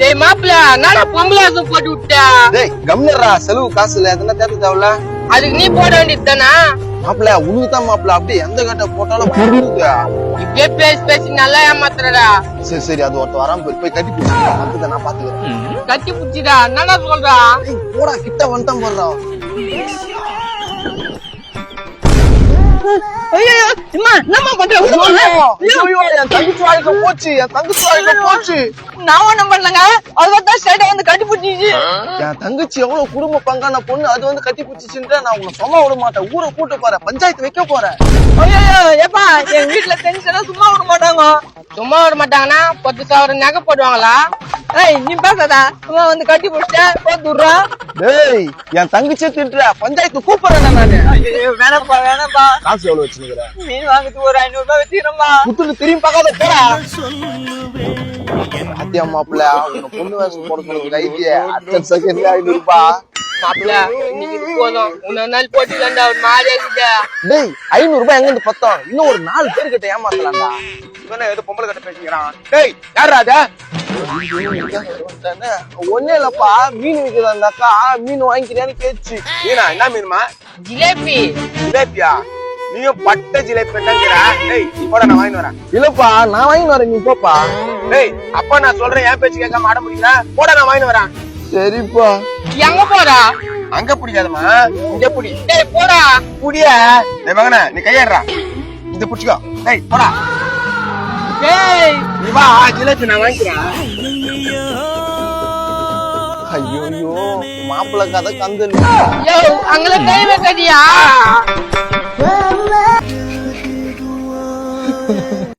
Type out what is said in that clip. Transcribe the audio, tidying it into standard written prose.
டேய் மாப்பிள்ள என்னடா பொம்பளாசம் போட்டு விட்டா? டேய் கம்னரா, செலவு காசு இல்ல, அதெல்லாம் தேர்த்து தேவல. அதுக்கு நீ போட வேண்டியது தானே. மாப்பிள்ள உனக்குதான் மாப்பிள்ள, அப்படியே எந்த கட்ட போட்டாலும் புரியுது. இப்பயே பேசி பேசி நல்லா ஏமாத்துறடா. சரி சரி, அது ஒருத்த வராம போய் கட்டி பிடிச்சி நான் பாத்துக்கிறேன். கட்டி பிடிச்சிடா, என்னடா சொல்றா? போடா, கிட்ட வந்துட்டான் போடுறா. என்னம்மா பண்ற? என் தங்கச்சி வாழ்க்கை போச்சு, என் தங்கச்சி வாழ்க்கை போச்சு. நான் ஒண்ணும் பண்ணலங்க, அதுதான் ஸ்ட்ரைட்டா வந்து கட்டி பிடிச்சிச்சு. என் தங்கச்சி எவ்வளவு குடும்ப பங்கான பொண்ணு, அது வந்து கட்டி பிடிச்சிச்சுன்ற நான் உங்களை சும்மா விட மாட்டேன். ஊரை கூட்டு போறேன், பஞ்சாயத்து வைக்க போறேன். ஐயோ ஏப்பா, எங்க வீட்டுல தெரிஞ்சுன்னா சும்மா விட மாட்டாங்க. சும்மா விட மாட்டாங்கன்னா 10,000 நகை போடுவாங்களா? ஏய் நீ பேசாதா, சும்மா வந்து கட்டி பிடிச்சேன் போட்டுடுறான். டேய் என் தங்கச்சியை திட்டுற, பஞ்சாயத்து கூப்பிடுறேன் நானு. வேணாப்பா வேணாப்பா, காசு எவ்வளவு வச்சுக்கிறேன்? மீன் வாங்கிட்டு ஒரு 500 ரூபாய் வச்சுக்கிறோம்பா. குத்துட்டு திரும்பி பார்க்காத போடா. அத்தியா மாப்பிள்ள, உங்க பொண்ணு வேஷம் போட சொல்லுங்க ஐடியா. அடுத்த செகண்ட்ல 500 ரூபாய். மாப்பிள்ள இன்னைக்கு இது போதும், இன்னொரு நாள் போட்டுக்கண்டா, ஒரு மாதிரி இருக்குது. டேய் 500 ரூபாய் எங்க இருந்து பத்தம்? இன்னும் ஒரு 4 பேர் கிட்ட ஏமாத்தலாம்டா. இவனே ஏதோ பொம்பளை கிட்ட பேசிக்கிறான். டேய் யார் ராஜா? ஒன்னே இல்லப்பா, மீன் விற்கிறாந்தாக்கா மீன் வாங்கிக்கிறியான்னு கேச்சு. மீனா என்ன மீனுமா? ஜிலேபி. ஜிலேபியா? நீயும் பட்ட ஜிலேபி பெட்டாங்கிறா. டேய் நீ போட, நான் வாங்கி வரேன். இல்லப்பா நான் வாங்கி வரேன், நீ போப்பா. டேய் அப்பா நான் சொல்றேன், என் பேச்சு கேட்காம ஆட முடியல. போட, நான் வாங்கி வரேன். சரிப்பா. எங்க போறா? அங்க பிடிக்காதமா, இங்க பிடி. டேய் போடா. புடியா? டேய் மகனே நீ கையேறா, இந்த புடிச்சுக்கோ. டேய் போடா. டேய் நீ வா, ஜிலேபி நான் வாங்கிக்கிறேன். ஐயோ மாப்பிள்ள கதை கந்தல். யோ அங்கல கை வைக்கடியா?